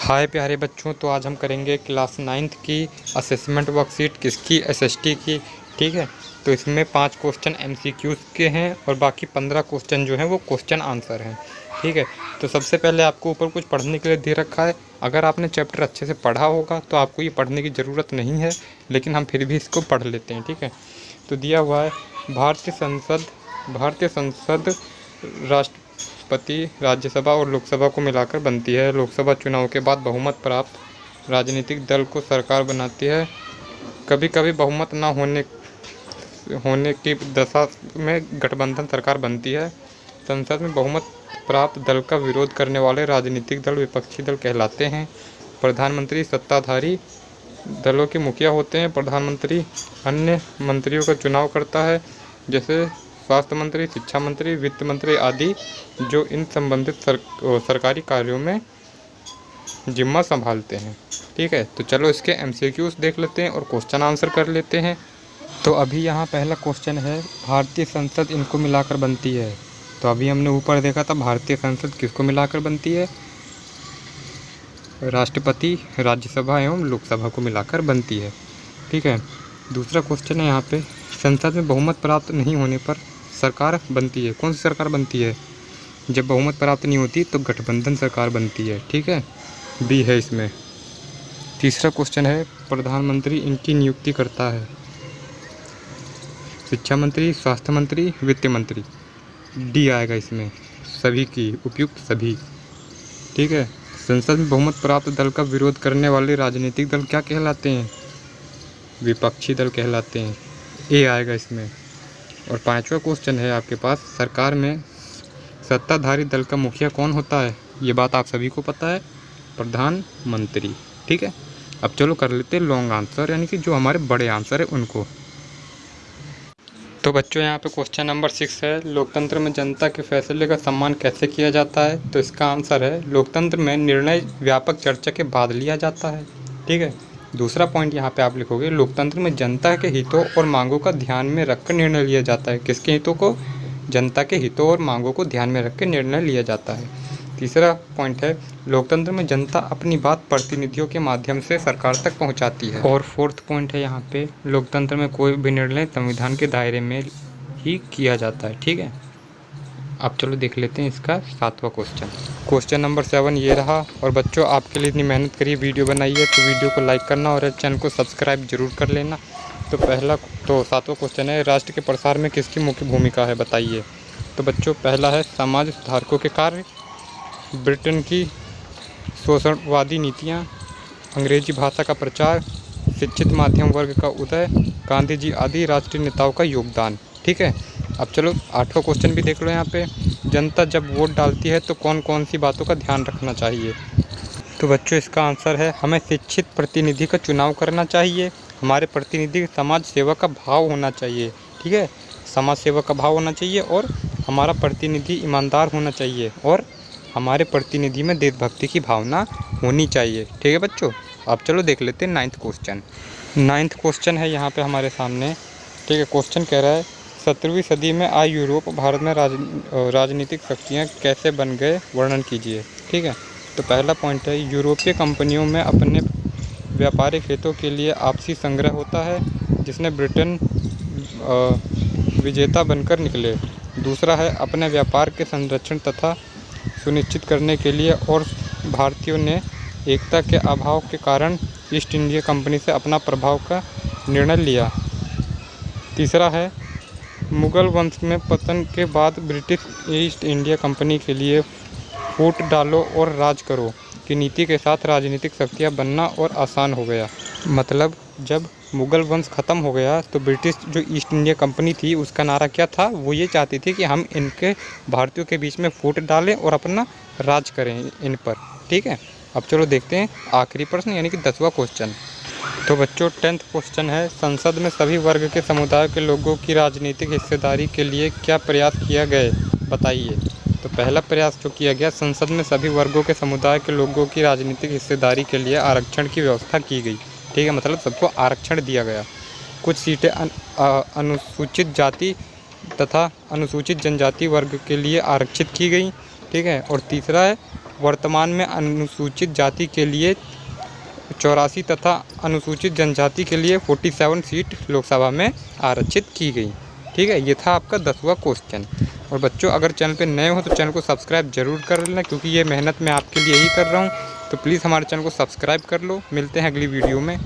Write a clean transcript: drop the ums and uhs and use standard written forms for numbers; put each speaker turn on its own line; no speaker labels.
हाय प्यारे बच्चों, तो आज हम करेंगे क्लास 9th की असेसमेंट वर्कशीट किसकी, एसएसटी की। ठीक है, तो इसमें 5 क्वेश्चन एमसीक्यूज़ के हैं और बाकी 15 क्वेश्चन जो हैं वो क्वेश्चन आंसर हैं। ठीक है, तो सबसे पहले आपको ऊपर कुछ पढ़ने के लिए दे रखा है। अगर आपने चैप्टर अच्छे से पढ़ा होगा तो आपको ये पढ़ने की ज़रूरत नहीं है, लेकिन हम फिर भी इसको पढ़ लेते हैं। ठीक है, तो दिया हुआ है भारतीय संसद राष्ट्रपति, राज्यसभा और लोकसभा को मिलाकर बनती है। लोकसभा चुनाव के बाद बहुमत प्राप्त राजनीतिक दल को सरकार बनाती है। कभी कभी बहुमत न होने की दशा में गठबंधन सरकार बनती है। संसद में बहुमत प्राप्त दल का विरोध करने वाले राजनीतिक दल विपक्षी दल कहलाते हैं। प्रधानमंत्री सत्ताधारी दलों के मुखिया होते हैं। प्रधानमंत्री अन्य मंत्रियों का चुनाव करता है, जैसे स्वास्थ्य मंत्री, शिक्षा मंत्री, वित्त मंत्री आदि, जो इन संबंधित सरकारी कार्यों में जिम्मा संभालते हैं। ठीक है, तो चलो इसके एमसीक्यूज़ देख लेते हैं और क्वेश्चन आंसर कर लेते हैं। तो अभी यहाँ पहला क्वेश्चन है, भारतीय संसद इनको मिलाकर बनती है। तो अभी हमने ऊपर देखा था भारतीय संसद किसको मिलाकर बनती है, राष्ट्रपति, राज्यसभा एवं लोकसभा को मिलाकर बनती है। ठीक है, दूसरा क्वेश्चन है यहाँ पे, संसद में बहुमत प्राप्त नहीं होने पर सरकार बनती है। कौन सी सरकार बनती है? जब बहुमत प्राप्त नहीं होती तो गठबंधन सरकार बनती है। ठीक है, बी है इसमें। तीसरा क्वेश्चन है, प्रधानमंत्री इनकी नियुक्ति करता है। शिक्षा मंत्री, स्वास्थ्य मंत्री, वित्त मंत्री, डी आएगा इसमें, सभी की, उपयुक्त सभी। ठीक है, संसद में बहुमत प्राप्त दल का विरोध करने वाले राजनीतिक दल क्या कहलाते हैं? विपक्षी दल कहलाते हैं, ए आएगा इसमें। और पांचवा क्वेश्चन है आपके पास, सरकार में सत्ताधारी दल का मुखिया कौन होता है? ये बात आप सभी को पता है, प्रधानमंत्री। ठीक है, अब चलो कर लेते हैं लॉन्ग आंसर, यानी कि जो हमारे बड़े आंसर है उनको। तो बच्चों यहाँ पे क्वेश्चन नंबर 6 है, लोकतंत्र में जनता के फैसले का सम्मान कैसे किया जाता है? तो इसका आंसर है, लोकतंत्र में निर्णय व्यापक चर्चा के बाद लिया जाता है। ठीक है, दूसरा पॉइंट यहाँ पे आप लिखोगे, लोकतंत्र में जनता के हितों और मांगों का ध्यान में रखकर निर्णय लिया जाता है। किसके हितों को? जनता के हितों और मांगों को ध्यान में रख कर निर्णय लिया जाता है। तीसरा पॉइंट है, लोकतंत्र में जनता अपनी बात प्रतिनिधियों के माध्यम से सरकार तक पहुंचाती है। और फोर्थ पॉइंट है यहाँ पे, लोकतंत्र में कोई भी निर्णय संविधान के दायरे में ही किया जाता है। ठीक है, अब चलो देख लेते हैं इसका 7वां क्वेश्चन। क्वेश्चन नंबर 7 ये रहा। और बच्चों, आपके लिए इतनी मेहनत करी, वीडियो बनाई है, तो वीडियो को लाइक करना और चैनल को सब्सक्राइब जरूर कर लेना। तो 7वां क्वेश्चन है, राष्ट्र के प्रसार में किसकी मुख्य भूमिका है, बताइए। तो बच्चों, पहला है समाज सुधारकों के कार्य, ब्रिटेन की शोषणवादी नीतियाँ, अंग्रेजी भाषा का प्रचार, शिक्षित माध्यम वर्ग का उदय, गांधी जी आदि राष्ट्रीय नेताओं का योगदान। ठीक है, अब चलो 8वां क्वेश्चन भी देख लो यहाँ पे, जनता जब वोट डालती है तो कौन कौन सी बातों का ध्यान रखना चाहिए? तो बच्चों, इसका आंसर है, हमें शिक्षित प्रतिनिधि का चुनाव करना चाहिए, हमारे प्रतिनिधि समाज सेवा का भाव होना चाहिए। ठीक है, समाज सेवा का भाव होना चाहिए, और हमारा प्रतिनिधि ईमानदार होना चाहिए, और हमारे प्रतिनिधि में देशभक्ति की भावना होनी चाहिए। ठीक है बच्चों, अब चलो देख लेते हैं 9th क्वेश्चन। 9th क्वेश्चन है यहाँ पे हमारे सामने। ठीक है, क्वेश्चन कह रहा है, 17वीं सदी में आए यूरोप भारत में राजनीतिक शक्तियाँ कैसे बन गए, वर्णन कीजिए। ठीक है, तो पहला पॉइंट है, यूरोपीय कंपनियों में अपने व्यापारिक हितों के लिए आपसी संग्रह होता है, जिसने ब्रिटेन विजेता बनकर निकले। दूसरा है, अपने व्यापार के संरक्षण तथा सुनिश्चित करने के लिए और भारतीयों ने एकता के अभाव के कारण ईस्ट इंडिया कंपनी से अपना प्रभाव का निर्णय लिया। तीसरा है, मुगल वंश में पतन के बाद ब्रिटिश ईस्ट इंडिया कंपनी के लिए फूट डालो और राज करो की नीति के साथ राजनीतिक शक्तियाँ बनना और आसान हो गया। मतलब जब मुगल वंश ख़त्म हो गया तो ब्रिटिश जो ईस्ट इंडिया कंपनी थी उसका नारा क्या था, वो ये चाहती थी कि हम इनके भारतीयों के बीच में फूट डालें और अपना राज करें इन पर। ठीक है, अब चलो देखते हैं आखिरी प्रश्न, यानी कि 10वां क्वेश्चन। तो बच्चों, 10th क्वेश्चन है, संसद में सभी वर्ग के समुदाय के लोगों की राजनीतिक हिस्सेदारी के लिए क्या प्रयास किया गए, बताइए। तो पहला प्रयास जो किया गया, संसद में सभी वर्गों के समुदाय के लोगों की राजनीतिक हिस्सेदारी के लिए आरक्षण की व्यवस्था की गई। ठीक है, मतलब सबको आरक्षण दिया गया। कुछ सीटें अनुसूचित जाति तथा अनुसूचित जनजाति वर्ग के लिए आरक्षित की गई। ठीक है, और तीसरा है, वर्तमान में अनुसूचित जाति के लिए 84 तथा अनुसूचित जनजाति के लिए 47 सीट लोकसभा में आरक्षित की गई। ठीक है, ये था आपका 10वां क्वेश्चन। और बच्चों, अगर चैनल पे नए हो तो चैनल को सब्सक्राइब जरूर कर लेना, क्योंकि ये मेहनत मैं आपके लिए ही कर रहा हूँ। तो प्लीज़ हमारे चैनल को सब्सक्राइब कर लो। मिलते हैं अगली वीडियो में।